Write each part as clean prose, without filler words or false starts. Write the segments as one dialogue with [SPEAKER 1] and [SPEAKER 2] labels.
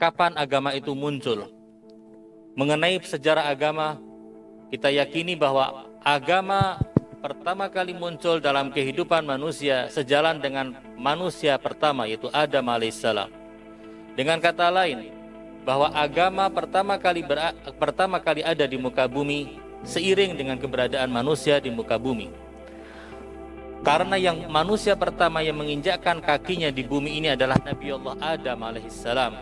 [SPEAKER 1] kapan agama itu muncul. Mengenai sejarah agama, kita yakini bahwa agama pertama kali muncul dalam kehidupan manusia sejalan dengan manusia pertama, yaitu Adam alaihissalam. Dengan kata lain, bahwa agama pertama kali ada di muka bumi seiring dengan keberadaan manusia di muka bumi. Karena yang manusia pertama yang menginjakkan kakinya di bumi ini adalah Nabi Allah Adam alaihissalam.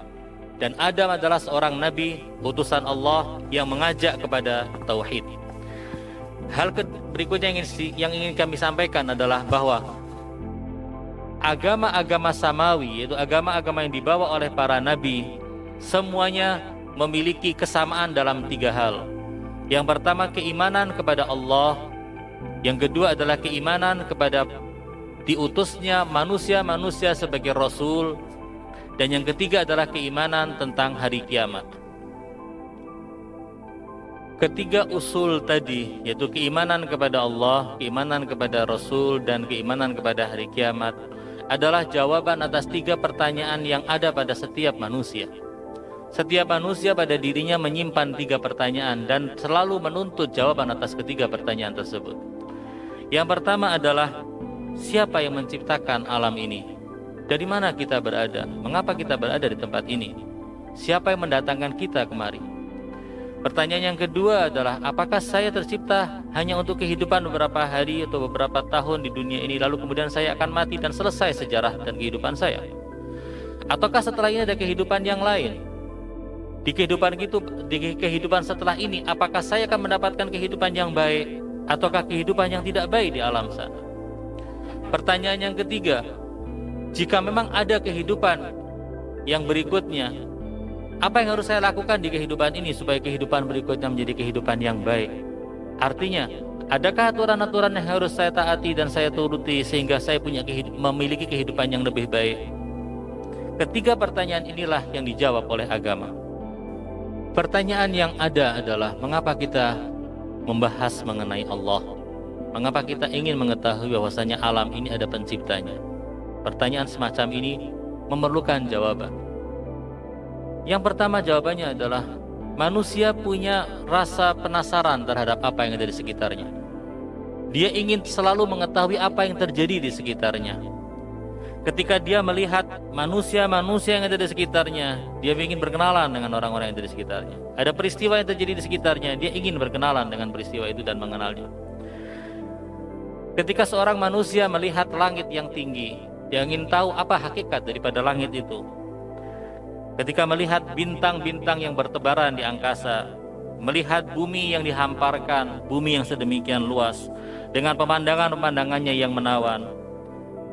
[SPEAKER 1] Dan Adam adalah seorang nabi, utusan Allah yang mengajak kepada tauhid. Hal berikutnya yang ingin kami sampaikan adalah bahwa agama-agama samawi, yaitu agama-agama yang dibawa oleh para nabi, semuanya memiliki kesamaan dalam 3 hal. Yang pertama, keimanan kepada Allah. Yang kedua adalah keimanan kepada diutusnya manusia-manusia sebagai rasul. Dan yang ketiga adalah keimanan tentang hari kiamat. Ketiga usul tadi, yaitu keimanan kepada Allah, keimanan kepada Rasul, dan keimanan kepada hari kiamat, adalah jawaban atas 3 pertanyaan yang ada pada setiap manusia. Setiap manusia pada dirinya menyimpan 3 pertanyaan dan selalu menuntut jawaban atas ketiga pertanyaan tersebut. Yang pertama adalah, siapa yang menciptakan alam ini? Dari mana kita berada? Mengapa kita berada di tempat ini? Siapa yang mendatangkan kita kemari? Pertanyaan yang kedua adalah, apakah saya tercipta hanya untuk kehidupan beberapa hari atau beberapa tahun di dunia ini, lalu kemudian saya akan mati dan selesai sejarah dan kehidupan saya? Ataukah setelah ini ada kehidupan yang lain? Di kehidupan setelah ini, apakah saya akan mendapatkan kehidupan yang baik ataukah kehidupan yang tidak baik di alam sana? Pertanyaan yang ketiga, jika memang ada kehidupan yang berikutnya, apa yang harus saya lakukan di kehidupan ini supaya kehidupan berikutnya menjadi kehidupan yang baik? Artinya, adakah aturan-aturan yang harus saya taati dan saya turuti sehingga saya memiliki kehidupan yang lebih baik? Ketiga pertanyaan inilah yang dijawab oleh agama. Pertanyaan yang ada adalah, mengapa kita membahas mengenai Allah? Mengapa kita ingin mengetahui bahwasanya alam ini ada penciptanya? Pertanyaan semacam ini memerlukan jawaban. Yang pertama jawabannya adalah, manusia punya rasa penasaran terhadap apa yang ada di sekitarnya. Dia ingin selalu mengetahui apa yang terjadi di sekitarnya. Ketika dia melihat manusia-manusia yang ada di sekitarnya, dia ingin berkenalan dengan orang-orang yang ada di sekitarnya. Ada peristiwa yang terjadi di sekitarnya, dia ingin berkenalan dengan peristiwa itu dan mengenalnya. Ketika seorang manusia melihat langit yang tinggi, dia ingin tahu apa hakikat daripada langit itu. Ketika melihat bintang-bintang yang bertebaran di angkasa, melihat bumi yang dihamparkan, bumi yang sedemikian luas, dengan pemandangan-pemandangannya yang menawan,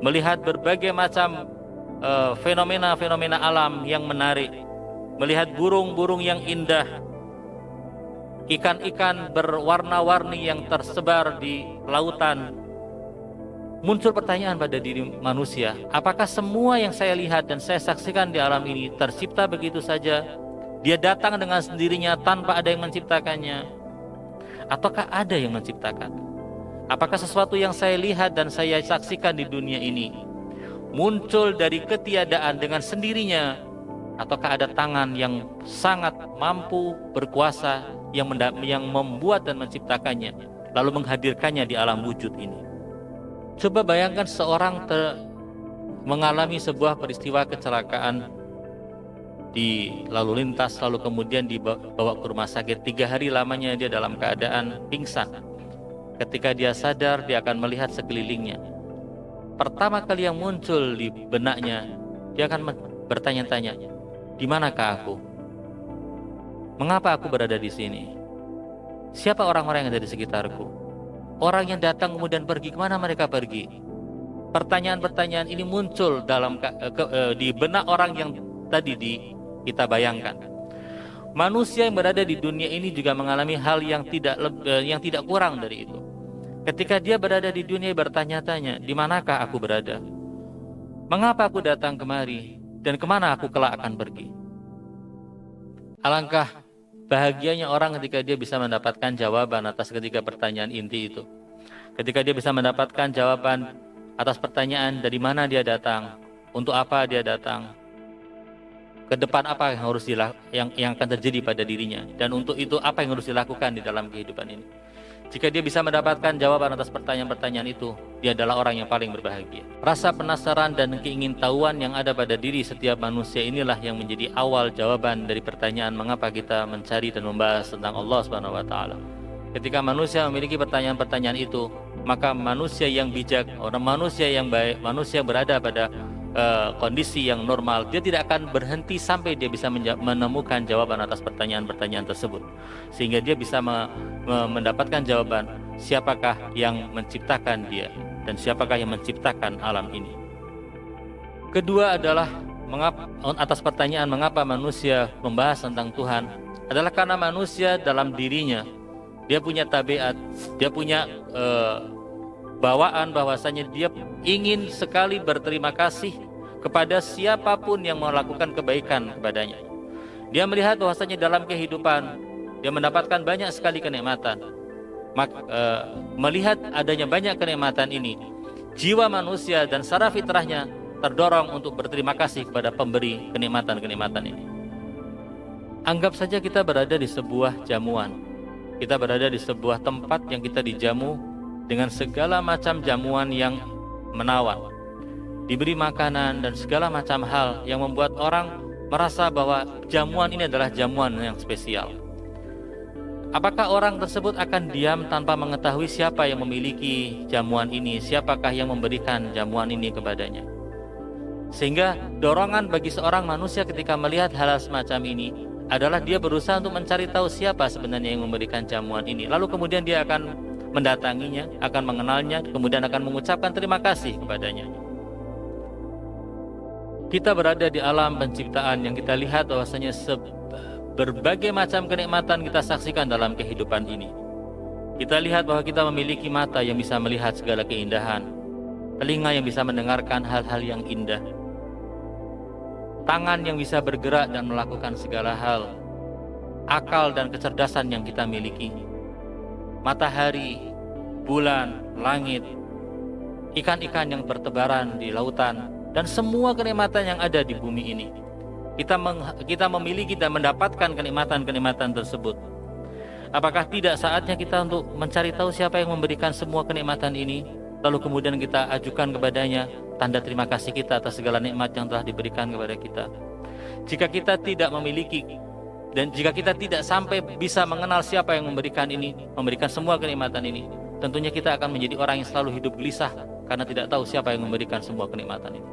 [SPEAKER 1] melihat berbagai macam fenomena-fenomena alam yang menarik, melihat burung-burung yang indah, ikan-ikan berwarna-warni yang tersebar di lautan, muncul pertanyaan pada diri manusia, apakah semua yang saya lihat dan saya saksikan di alam ini tercipta begitu saja? Dia datang dengan sendirinya tanpa ada yang menciptakannya? Ataukah ada yang menciptakan? Apakah sesuatu yang saya lihat dan saya saksikan di dunia ini muncul dari ketiadaan dengan sendirinya? Ataukah ada tangan yang sangat mampu, berkuasa, yang membuat dan menciptakannya, lalu menghadirkannya di alam wujud ini? Coba bayangkan seorang mengalami sebuah peristiwa kecelakaan di lalu lintas, lalu kemudian dibawa ke rumah sakit. 3 hari lamanya dia dalam keadaan pingsan. Ketika dia sadar, dia akan melihat sekelilingnya. Pertama kali yang muncul di benaknya, dia akan bertanya-tanya, di manakah aku? Mengapa aku berada di sini? Siapa orang-orang yang ada di sekitarku? Orang yang datang kemudian pergi, kemana mereka pergi? Pertanyaan-pertanyaan ini muncul di benak orang yang tadi kita bayangkan. Manusia yang berada di dunia ini juga mengalami hal yang tidak kurang dari itu. Ketika dia berada di dunia, bertanya-tanya, di manakah aku berada? Mengapa aku datang kemari? Dan kemana aku kelak akan pergi? Alangkah bahagianya orang ketika dia bisa mendapatkan jawaban atas ketiga pertanyaan inti itu. Ketika dia bisa mendapatkan jawaban atas pertanyaan dari mana dia datang, untuk apa dia datang, ke depan apa yang harus yang akan terjadi pada dirinya, dan untuk itu apa yang harus dilakukan di dalam kehidupan ini. Jika dia bisa mendapatkan jawaban atas pertanyaan-pertanyaan itu, dia adalah orang yang paling berbahagia. Rasa penasaran dan keingintahuan yang ada pada diri setiap manusia inilah yang menjadi awal jawaban dari pertanyaan mengapa kita mencari dan membahas tentang Allah Subhanahu wa taala. Ketika manusia memiliki pertanyaan-pertanyaan itu, maka manusia yang bijak, orang manusia yang baik, manusia yang berada pada kondisi yang normal, dia tidak akan berhenti sampai dia bisa menemukan jawaban atas pertanyaan-pertanyaan tersebut, sehingga dia bisa mendapatkan jawaban siapakah yang menciptakan dia dan siapakah yang menciptakan alam ini. Kedua adalah atas pertanyaan mengapa manusia membahas tentang Tuhan, adalah karena manusia dalam dirinya dia punya tabiat, dia punya bawaan bahwasanya dia ingin sekali berterima kasih kepada siapapun yang melakukan kebaikan kepadanya. Dia melihat bahwasanya dalam kehidupan dia mendapatkan banyak sekali kenikmatan. Melihat adanya banyak kenikmatan ini, jiwa manusia dan secara fitrahnya terdorong untuk berterima kasih kepada pemberi kenikmatan-kenikmatan ini. Anggap saja kita berada di sebuah jamuan. Kita berada di sebuah tempat yang kita dijamu dengan segala macam jamuan yang menawan, diberi makanan dan segala macam hal yang membuat orang merasa bahwa jamuan ini adalah jamuan yang spesial. Apakah orang tersebut akan diam tanpa mengetahui siapa yang memiliki jamuan ini, siapakah yang memberikan jamuan ini kepadanya? Sehingga dorongan bagi seorang manusia ketika melihat hal semacam ini adalah dia berusaha untuk mencari tahu siapa sebenarnya yang memberikan jamuan ini. Lalu kemudian dia akan mendatanginya, akan mengenalnya, kemudian akan mengucapkan terima kasih kepadanya. Kita berada di alam penciptaan yang kita lihat bahwasanya berbagai macam kenikmatan kita saksikan dalam kehidupan ini. Kita lihat bahwa kita memiliki mata yang bisa melihat segala keindahan, telinga yang bisa mendengarkan hal-hal yang indah, tangan yang bisa bergerak dan melakukan segala hal, akal dan kecerdasan yang kita miliki, matahari, bulan, langit, ikan-ikan yang bertebaran di lautan, dan semua kenikmatan yang ada di bumi ini. Kita memiliki dan mendapatkan kenikmatan-kenikmatan tersebut. Apakah tidak saatnya kita untuk mencari tahu siapa yang memberikan semua kenikmatan ini, lalu kemudian kita ajukan kepadanya tanda terima kasih kita atas segala nikmat yang telah diberikan kepada kita? Jika kita tidak memiliki dan jika kita tidak sampai bisa mengenal siapa yang memberikan ini, memberikan semua kenikmatan ini, tentunya kita akan menjadi orang yang selalu hidup gelisah karena tidak tahu siapa yang memberikan semua kenikmatan ini.